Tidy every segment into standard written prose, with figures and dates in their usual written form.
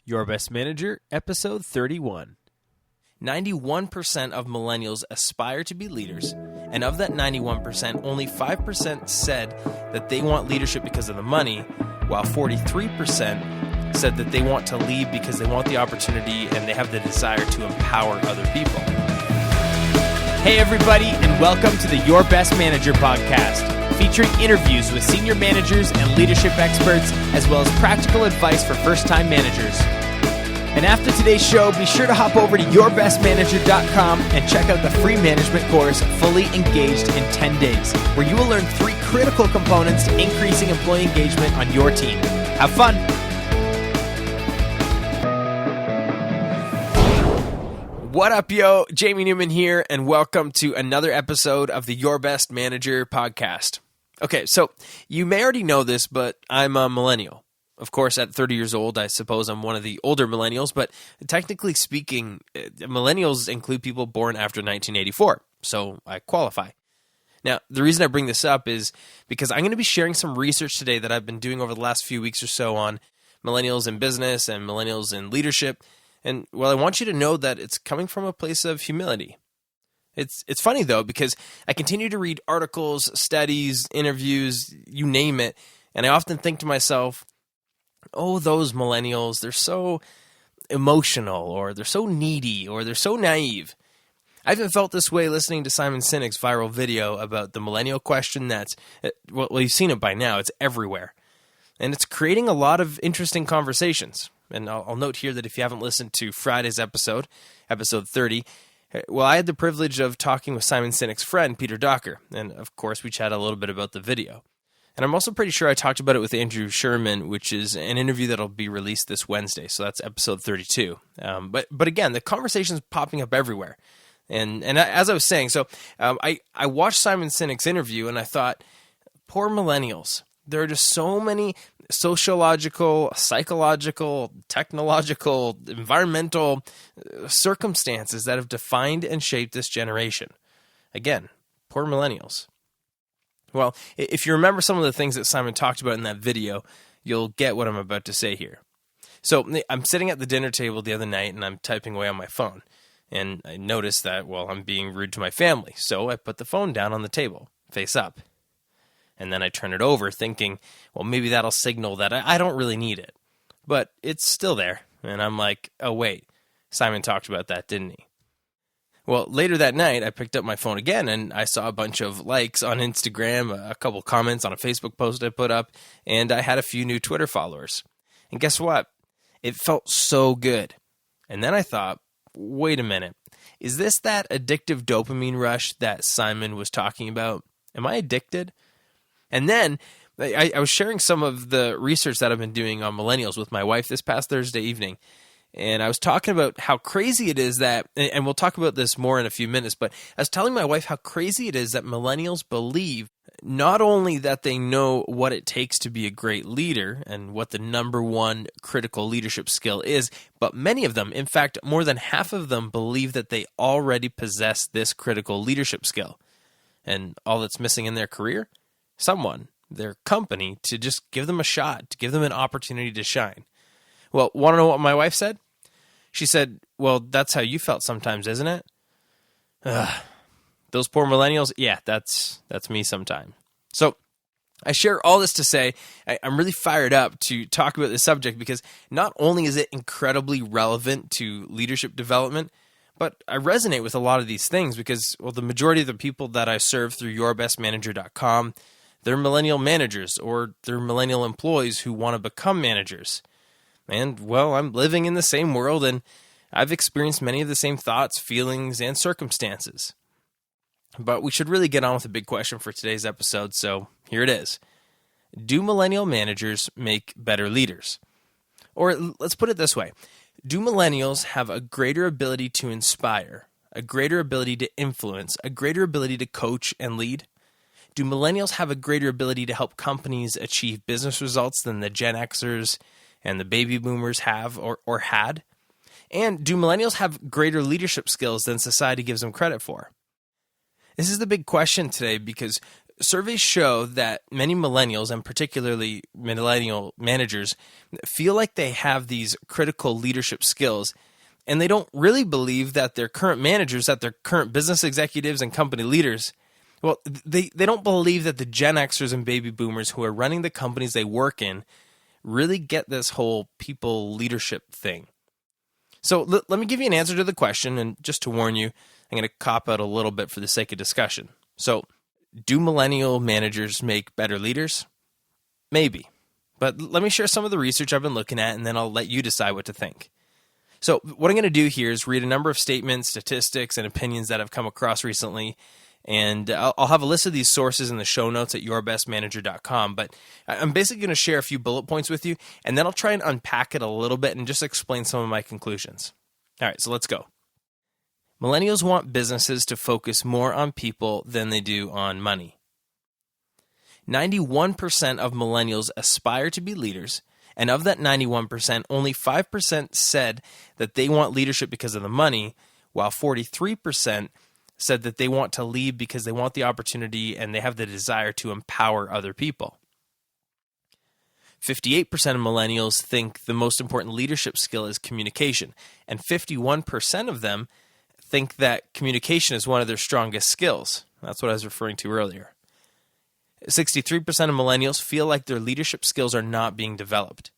Your Best Manager, Episode 31. 91% of millennials aspire to be leaders, and of that 91%, only 5% said that they want leadership because of the money, while 43% said that they want to lead because they want the opportunity and they have the desire to empower other people. Hey everybody, and welcome to the Your Best Manager podcast, featuring interviews with senior managers and leadership experts, as well as practical advice for first-time managers. And after today's show, be sure to hop over to yourbestmanager.com and check out the free management course, Fully Engaged in 10 Days, where you will learn 3 critical components to increasing employee engagement on your team. Have fun! What up, yo? Jamie Newman here, and welcome to another episode of the Your Best Manager podcast. Okay, so you may already know this, but I'm a millennial. Of course, at 30 years old, I suppose I'm one of the older millennials, but technically speaking, millennials include people born after 1984, so I qualify. Now, the reason I bring this up is because I'm going to be sharing some research today that I've been doing over the last few weeks or so on millennials in business and millennials in leadership, and well, I want you to know that it's coming from a place of humility. It's funny, though, because I continue to read articles, studies, interviews, you name it, and I often think to myself, oh, those millennials, they're so emotional, or they're so needy, or they're so naive. I even felt this way listening to Simon Sinek's viral video about the millennial question that's, well, you've seen it by now, it's everywhere. And it's creating a lot of interesting conversations. And I'll note here that if you haven't listened to Friday's episode 30, well, I had the privilege of talking with Simon Sinek's friend, Peter Docker. And of course, we chatted a little bit about the video. And I'm also pretty sure I talked about it with Andrew Sherman, which is an interview that'll be released this Wednesday. So that's episode 32. But again, the conversation's popping up everywhere. And as I was saying, so I watched Simon Sinek's interview and I thought, poor millennials. There are just so many sociological, psychological, technological, environmental circumstances that have defined and shaped this generation. Again, poor millennials. Well, if you remember some of the things that Simon talked about in that video, you'll get what I'm about to say here. So I'm sitting at the dinner table the other night and I'm typing away on my phone. And I noticed that, well, I'm being rude to my family. So I put the phone down on the table, face up. And then I turn it over thinking, well, maybe that'll signal that I don't really need it. But it's still there. And I'm like, oh, wait, Simon talked about that, didn't he? Well, later that night, I picked up my phone again, and I saw a bunch of likes on Instagram, a couple comments on a Facebook post I put up, and I had a few new Twitter followers. And guess what? It felt so good. And then I thought, wait a minute, is this that addictive dopamine rush that Simon was talking about? Am I addicted? And then I was sharing some of the research that I've been doing on millennials with my wife this past Thursday evening. And I was talking about how crazy it is that, and we'll talk about this more in a few minutes, but I was telling my wife how crazy it is that millennials believe not only that they know what it takes to be a great leader and what the number one critical leadership skill is, but many of them, in fact, more than half of them believe that they already possess this critical leadership skill. And all that's missing in their career? Someone, their company, to just give them a shot, to give them an opportunity to shine. Well, want to know what my wife said? She said, well, that's how you felt sometimes, isn't it? Those poor millennials, yeah, that's me sometime. So I share all this to say I'm really fired up to talk about this subject because not only is it incredibly relevant to leadership development, but I resonate with a lot of these things because, well, the majority of the people that I serve through yourbestmanager.com, they're millennial managers or they're millennial employees who want to become managers. And, well, I'm living in the same world, and I've experienced many of the same thoughts, feelings, and circumstances. But we should really get on with the big question for today's episode, so here it is. Do millennial managers make better leaders? Or let's put it this way. Do millennials have a greater ability to inspire, a greater ability to influence, a greater ability to coach and lead? Do millennials have a greater ability to help companies achieve business results than the Gen Xers and the baby boomers have or had? And do millennials have greater leadership skills than society gives them credit for? This is the big question today because Surveys show that many millennials, and particularly millennial managers, feel like they have these critical leadership skills, and they don't really believe that their current managers, that their current business executives and company leaders, well, they don't believe that the Gen Xers and baby boomers who are running the companies they work in really get this whole people leadership thing. So let me give you an answer to the question, and just to warn you, I'm going to cop out a little bit for the sake of discussion. So, do millennial managers make better leaders? Maybe. But let me share some of the research I've been looking at, and then I'll let you decide what to think. So what I'm going to do here is read a number of statements, statistics, and opinions that I've come across recently, and I'll have a list of these sources in the show notes at yourbestmanager.com, but I'm basically going to share a few bullet points with you, and then I'll try and unpack it a little bit and just explain some of my conclusions. All right, so let's go. Millennials want businesses to focus more on people than they do on money. 91% of millennials aspire to be leaders, and of that 91%, only 5% said that they want leadership because of the money, while 43% said that they want to lead because they want the opportunity and they have the desire to empower other people. 58% of millennials think the most important leadership skill is communication, and 51% of them think that communication is one of their strongest skills. That's what I was referring to earlier. 63% of millennials feel like their leadership skills are not being developed.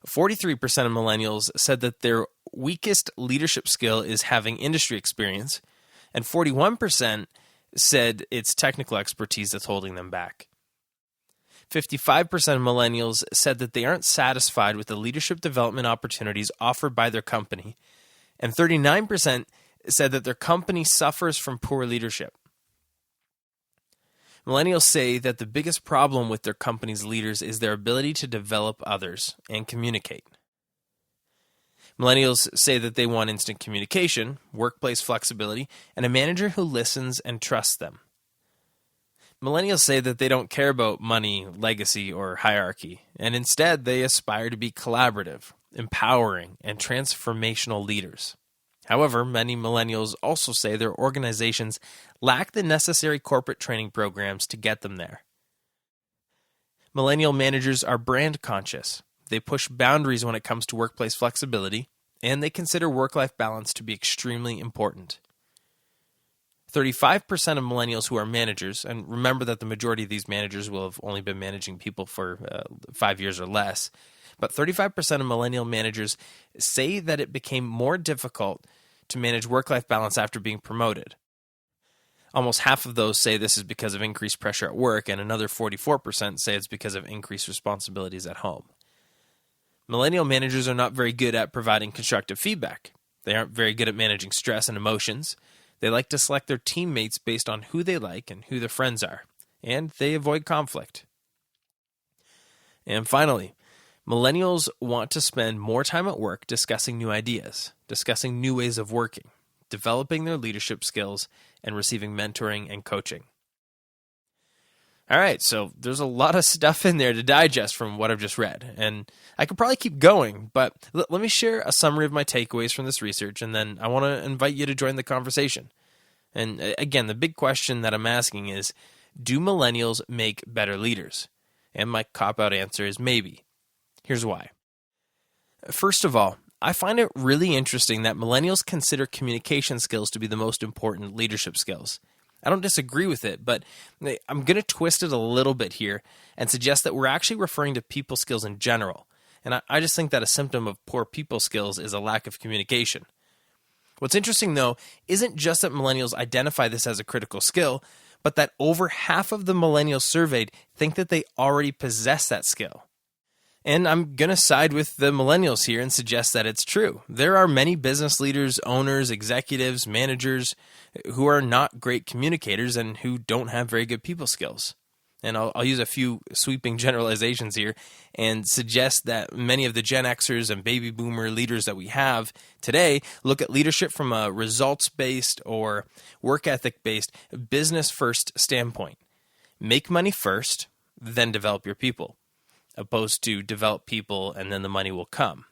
43% of millennials said that their weakest leadership skill is having industry experience, and 41% said it's technical expertise that's holding them back. 55% of millennials said that they aren't satisfied with the leadership development opportunities offered by their company, and 39% said that their company suffers from poor leadership. Millennials say that the biggest problem with their company's leaders is their ability to develop others and communicate. Millennials say that they want instant communication, workplace flexibility, and a manager who listens and trusts them. Millennials say that they don't care about money, legacy, or hierarchy, and instead they aspire to be collaborative, empowering, and transformational leaders. However, many millennials also say their organizations lack the necessary corporate training programs to get them there. Millennial managers are brand conscious. They push boundaries when it comes to workplace flexibility, and they consider work-life balance to be extremely important. 35% of millennials who are managers, and remember that the majority of these managers will have only been managing people for 5 years or less, but 35% of millennial managers say that it became more difficult to manage work-life balance after being promoted. Almost half of those say this is because of increased pressure at work, and another 44% say it's because of increased responsibilities at home. Millennial managers are not very good at providing constructive feedback. They aren't very good at managing stress and emotions. They like to select their teammates based on who they like and who their friends are, and they avoid conflict. And finally, millennials want to spend more time at work discussing new ideas, discussing new ways of working, developing their leadership skills, and receiving mentoring and coaching. All right, so there's a lot of stuff in there to digest from what I've just read, and I could probably keep going, but let me share a summary of my takeaways from this research, and then I want to invite you to join the conversation. And again, the big question that I'm asking is, do millennials make better leaders? And my cop-out answer is maybe. Here's why. First of all, I find it really interesting that millennials consider communication skills to be the most important leadership skills. I don't disagree with it, but I'm going to twist it a little bit here and suggest that we're actually referring to people skills in general. And I just think that a symptom of poor people skills is a lack of communication. What's interesting, though, isn't just that millennials identify this as a critical skill, but that over half of the millennials surveyed think that they already possess that skill. And I'm going to side with the millennials here and suggest that it's true. There are many business leaders, owners, executives, managers who are not great communicators and who don't have very good people skills. And I'll use a few sweeping generalizations here and suggest that many of the Gen Xers and baby boomer leaders that we have today look at leadership from a results-based or work ethic-based, business-first standpoint. Make money first, then develop your people, opposed to develop people and then the money will come.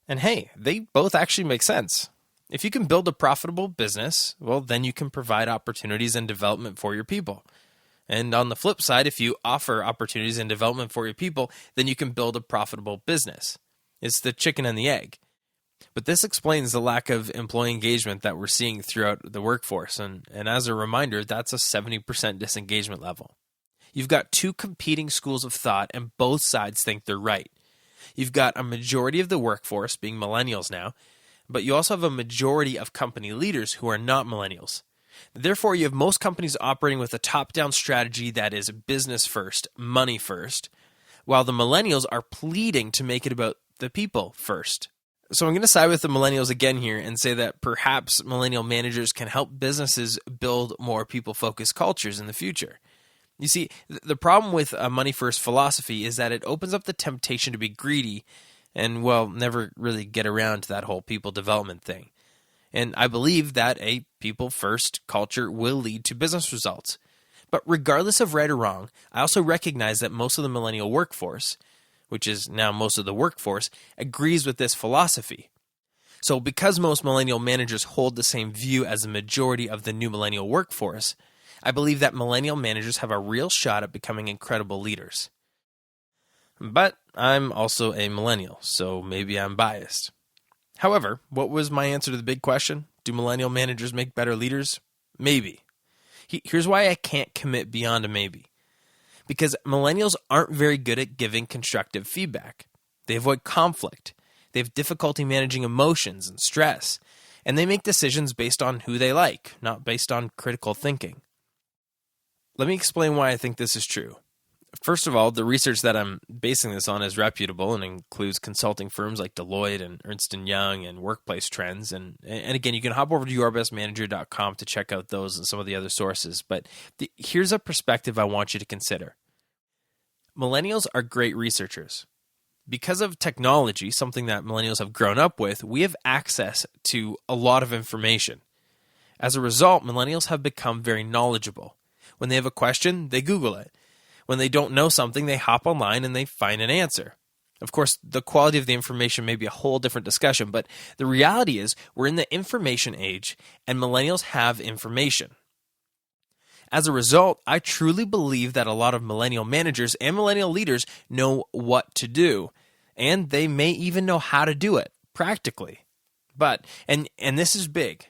And hey, they both actually make sense. If you can build a profitable business, well, then you can provide opportunities and development for your people. And on the flip side, if you offer opportunities and development for your people, then you can build a profitable business. It's the chicken and the egg. But this explains the lack of employee engagement that we're seeing throughout the workforce. And as a reminder, that's a 70% disengagement level. You've got two competing schools of thought, and both sides think they're right. You've got a majority of the workforce being millennials now, but you also have a majority of company leaders who are not millennials. Therefore, you have most companies operating with a top-down strategy that is business first, money first, while the millennials are pleading to make it about the people first. So I'm going to side with the millennials again here and say that perhaps millennial managers can help businesses build more people-focused cultures in the future. You see, the problem with a money-first philosophy is that it opens up the temptation to be greedy and, well, never really get around to that whole people development thing. And I believe that a people-first culture will lead to business results. But regardless of right or wrong, I also recognize that most of the millennial workforce, which is now most of the workforce, agrees with this philosophy. So because most millennial managers hold the same view as the majority of the new millennial workforce, I believe that millennial managers have a real shot at becoming incredible leaders. But I'm also a millennial, so maybe I'm biased. However, what was my answer to the big question? Do millennial managers make better leaders? Maybe. Here's why I can't commit beyond a maybe. Because millennials aren't very good at giving constructive feedback. They avoid conflict. They have difficulty managing emotions and stress. And they make decisions based on who they like, not based on critical thinking. Let me explain why I think this is true. First of all, the research that I'm basing this on is reputable and includes consulting firms like Deloitte and Ernst & Young and Workplace Trends. And again, you can hop over to yourbestmanager.com to check out those and some of the other sources. But here's a perspective I want you to consider. Millennials are great researchers. Because of technology, something that millennials have grown up with, we have access to a lot of information. As a result, millennials have become very knowledgeable. When they have a question, they Google it. When they don't know something, they hop online and they find an answer. Of course, the quality of the information may be a whole different discussion, but the reality is we're in the information age and millennials have information. As a result, I truly believe that a lot of millennial managers and millennial leaders know what to do, and they may even know how to do it practically. But, and this is big,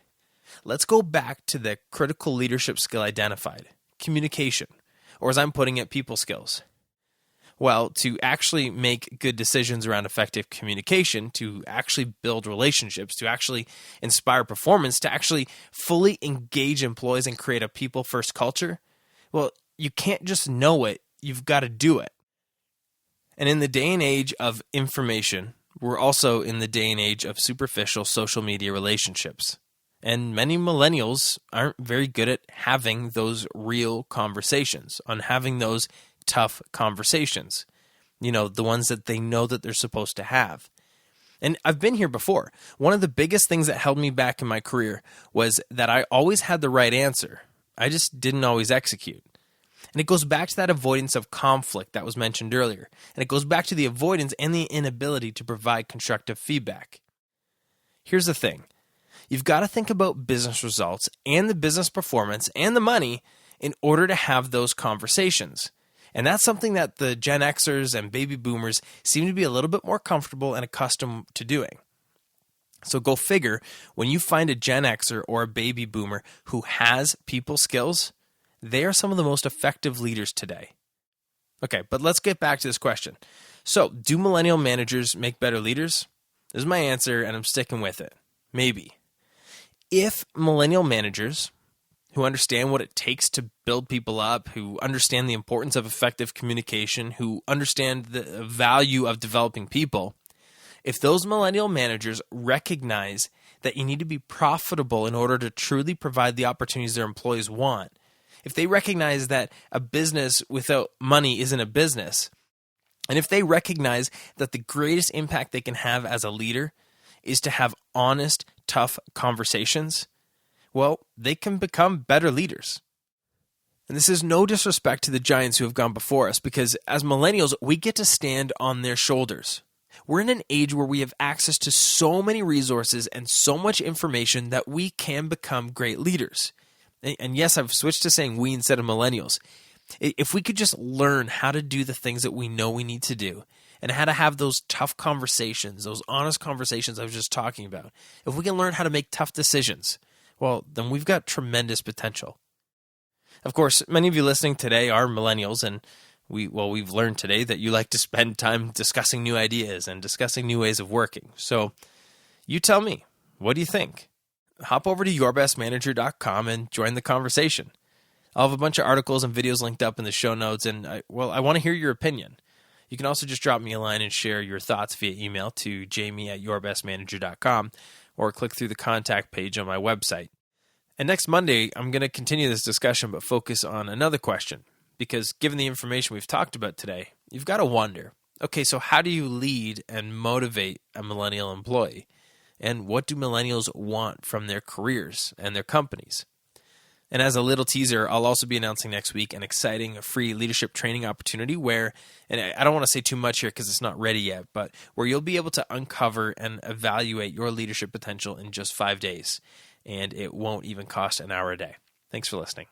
let's go back to the critical leadership skill identified, communication. Or as I'm putting it, people skills. Well, to actually make good decisions around effective communication, to actually build relationships, to actually inspire performance, to actually fully engage employees and create a people-first culture, well, you can't just know it, you've got to do it. And in the day and age of information, we're also in the day and age of superficial social media relationships. And many millennials aren't very good at having those real conversations, on having those tough conversations. You know, the ones that they know that they're supposed to have. And I've been here before. One of the biggest things that held me back in my career was that I always had the right answer. I just didn't always execute. And it goes back to that avoidance of conflict that was mentioned earlier. And it goes back to the avoidance and the inability to provide constructive feedback. Here's the thing. You've got to think about business results and the business performance and the money in order to have those conversations. And that's something that the Gen Xers and baby boomers seem to be a little bit more comfortable and accustomed to doing. So go figure, when you find a Gen Xer or a baby boomer who has people skills, they are some of the most effective leaders today. Okay, but let's get back to this question. So, do millennial managers make better leaders? This is my answer, and I'm sticking with it. Maybe. If millennial managers who understand what it takes to build people up, who understand the importance of effective communication, who understand the value of developing people, if those millennial managers recognize that you need to be profitable in order to truly provide the opportunities their employees want, if they recognize that a business without money isn't a business, and if they recognize that the greatest impact they can have as a leader is to have honest, tough conversations, well, they can become better leaders. And this is no disrespect to the giants who have gone before us, because as millennials, we get to stand on their shoulders. We're in an age where we have access to so many resources and so much information that we can become great leaders. And yes, I've switched to saying we instead of millennials. If we could just learn how to do the things that we know we need to do and how to have those tough conversations, those honest conversations I was just talking about, if we can learn how to make tough decisions, well, then we've got tremendous potential. Of course, many of you listening today are millennials, and we've learned today that you like to spend time discussing new ideas and discussing new ways of working. So you tell me, what do you think? Hop over to yourbestmanager.com and join the conversation. I'll have a bunch of articles and videos linked up in the show notes, and I want to hear your opinion. You can also just drop me a line and share your thoughts via email to jamie@yourbestmanager.com or click through the contact page on my website. And next Monday, I'm going to continue this discussion but focus on another question. Because given the information we've talked about today, you've got to wonder, okay, so how do you lead and motivate a millennial employee? And what do millennials want from their careers and their companies? And as a little teaser, I'll also be announcing next week an exciting free leadership training opportunity where, and I don't want to say too much here because it's not ready yet, but where you'll be able to uncover and evaluate your leadership potential in just 5 days. And it won't even cost an hour a day. Thanks for listening.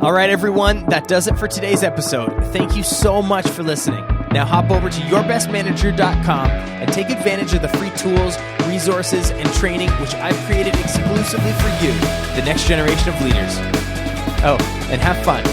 All right, everyone, that does it for today's episode. Thank you so much for listening. Now hop over to yourbestmanager.com and take advantage of the free tools, resources, and training which I've created exclusively for you, the next generation of leaders. Oh, and have fun.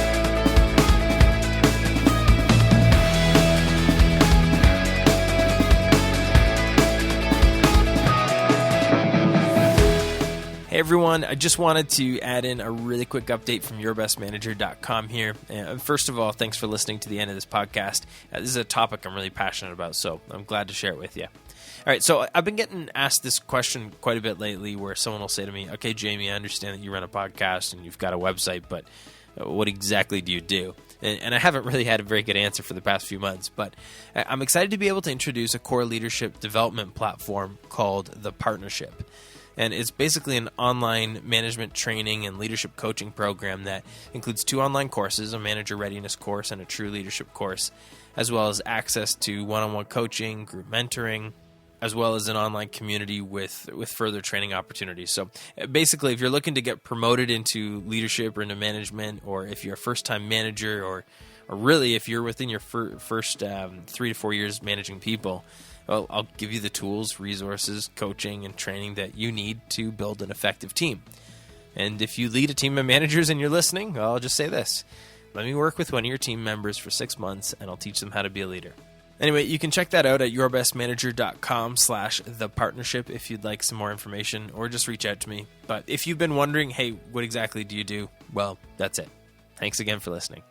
Hey everyone, I just wanted to add in a really quick update from yourbestmanager.com here. First of all, thanks for listening to the end of this podcast. This is a topic I'm really passionate about, so I'm glad to share it with you. All right, so I've been getting asked this question quite a bit lately where someone will say to me, okay, Jamie, I understand that you run a podcast and you've got a website, but what exactly do you do? And I haven't really had a very good answer for the past few months, but I'm excited to be able to introduce a core leadership development platform called The Partnership. And it's basically an online management training and leadership coaching program that includes 2 online courses, a manager readiness course and a true leadership course, as well as access to one-on-one coaching, group mentoring, as well as an online community with further training opportunities. So basically, if you're looking to get promoted into leadership or into management, or if you're a first-time manager, or really if you're within your first 3 to 4 years managing people, well, I'll give you the tools, resources, coaching, and training that you need to build an effective team. And if you lead a team of managers and you're listening, well, I'll just say this. Let me work with one of your team members for 6 months, and I'll teach them how to be a leader. Anyway, you can check that out at yourbestmanager.com/thepartnership if you'd like some more information, or just reach out to me. But if you've been wondering, hey, what exactly do you do? Well, that's it. Thanks again for listening.